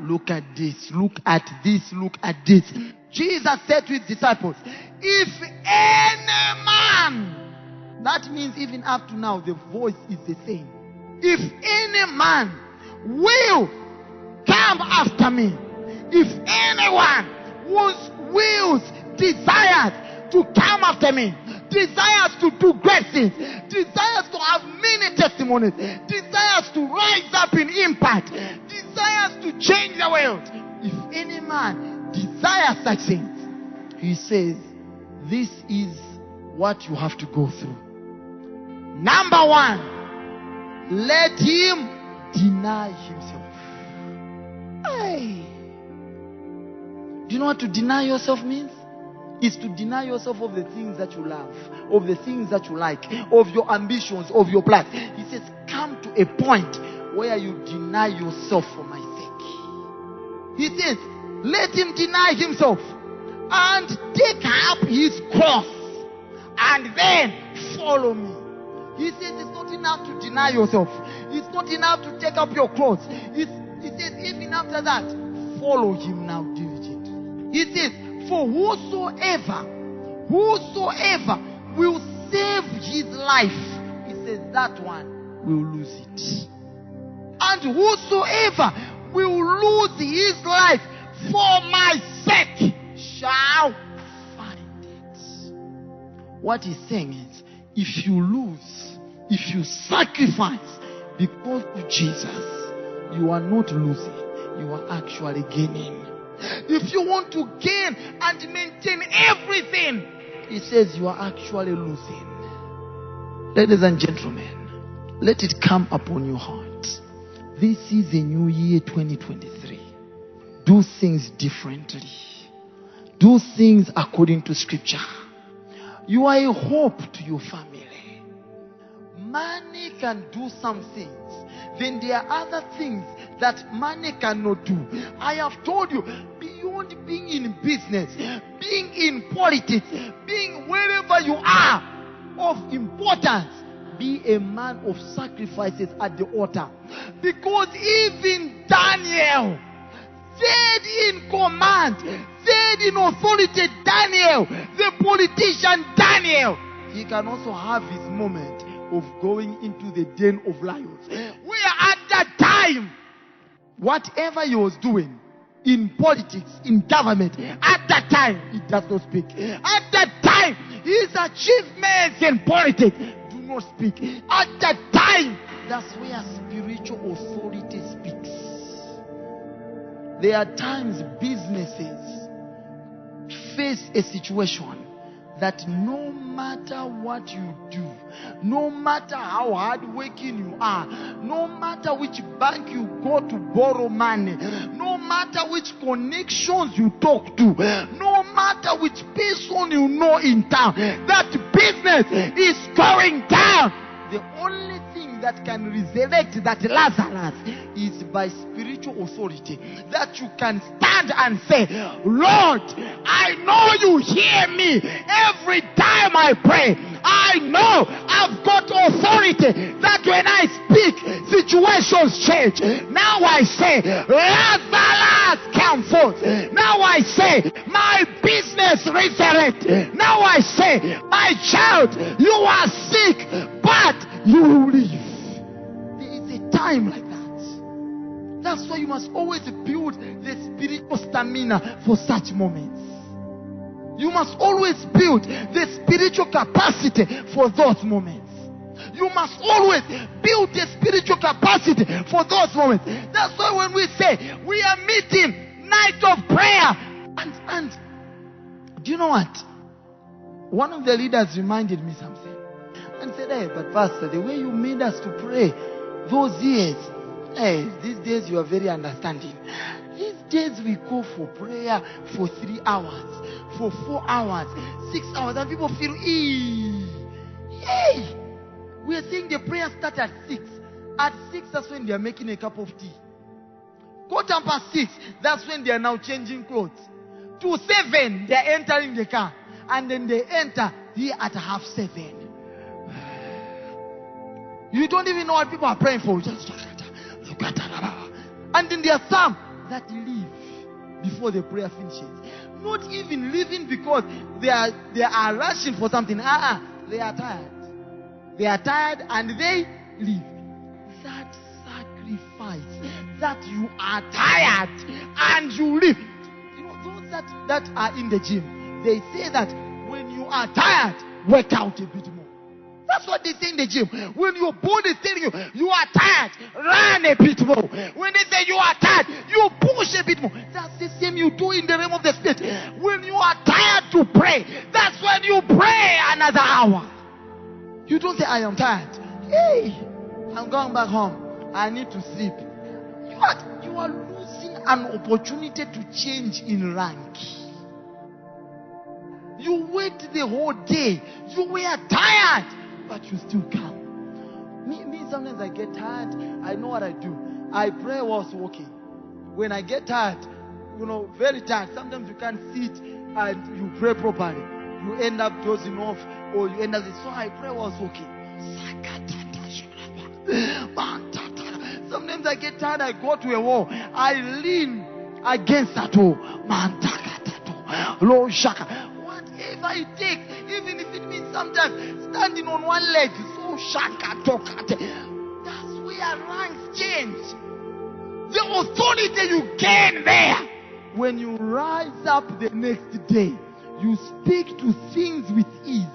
look at this, look at this, look at this. Jesus said to his disciples, if any man, that means even up to now the voice is the same. If any man will come after me, if anyone whose wills, desires to come after me, desires to do great things, desires to have many testimonies, desires to rise up in impact, desires to change the world, if any man desires such things, he says, this is what you have to go through. Number one, let him deny himself. Hey. Do you know what to deny yourself means? It's to deny yourself of the things that you love, of the things that you like, of your ambitions, of your plans. He says, come to a point where you deny yourself for my sake. He says, let him deny himself and take up his cross and then follow me. He says it's not enough to deny yourself. It's not enough to take up your cross. He says even after that, follow him now diligently. He says, for whosoever will save his life, he says that one will lose it. And whosoever will lose his life for my sake shall find it. What he's saying is, if you lose, if you sacrifice because of Jesus, you are not losing, you are actually gaining. If you want to gain and maintain everything, he says you are actually losing. Ladies and gentlemen, let it come upon your heart. This is a new year, 2023. Do things differently. Do things according to scripture. You are a hope to your family. Money can do some things. Then there are other things that money cannot do. I have told you, beyond being in business, being in politics, being wherever you are of importance, be a man of sacrifices at the altar. Because even Daniel, third in command, third in authority, Daniel, the politician Daniel, he can also have his moment of going into the den of lions. Where at that time, whatever he was doing in politics, in government, at that time, he does not speak. At that time, his achievements in politics do not speak. At that time, that's where spiritual authority speaks. There are times businesses face a situation that no matter what you do, no matter how hardworking you are, no matter which bank you go to borrow money, no matter which connections you talk to, no matter which person you know in town, that business is going down. The only thing that can resurrect that Lazarus is by spiritual authority. That you can stand and say, Lord, I know you hear me every time I pray. I know I've got authority that when I speak, situations change. Now I say, Lazarus, come forth. Now I say, my business resurrect. Now I say, my child, you are sick, but you will live. There is a time like that. That's why you must always build the spiritual stamina for such moments. You must always build the spiritual capacity for those moments. You must always build the spiritual capacity for those moments. That's why when we say we are meeting night of prayer, and do you know what? One of the leaders reminded me something and said, hey, but Pastor, the way you made us to pray those years, hey, these days you are very understanding. These days we go for prayer for 3 hours, for 4 hours, 6 hours, and people feel, hey, we are saying the prayer starts at 6. At 6, that's when they are making a cup of tea. 6:15, that's when they are now changing clothes. To 7, they are entering the car. And then they enter here at 7:30. You don't even know what people are praying for. And then there are some, that leave before the prayer finishes. Not even leaving because they are rushing for something. They are tired. They are tired and they leave. That sacrifice, that you are tired and you leave. You know, those that are in the gym, they say that when you are tired, work out a bit more. That's what they say in the gym. When your body is telling you, you are tired, run a bit more. When they say you are tired, you push a bit more. That's the same you do in the realm of the spirit. When you are tired to pray, that's when you pray another hour. You don't say, I am tired. Hey, I'm going back home. I need to sleep. You are losing an opportunity to change in rank. You wait the whole day. You were tired, but you still come. Me, sometimes I get tired. I know what I do. I pray whilst walking. When I get tired, very tired, sometimes you can't sit and you pray properly. You end up dozing off, or you end up. So I pray whilst walking. Sometimes I get tired. I go to a wall. I lean against that wall. Lord Shaka. Whatever it takes, even if it means sometimes standing on one leg, so shaka tokate. That's where ranks change. The authority you gain there. When you rise up the next day, you speak to things with ease,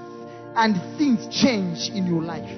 and things change in your life.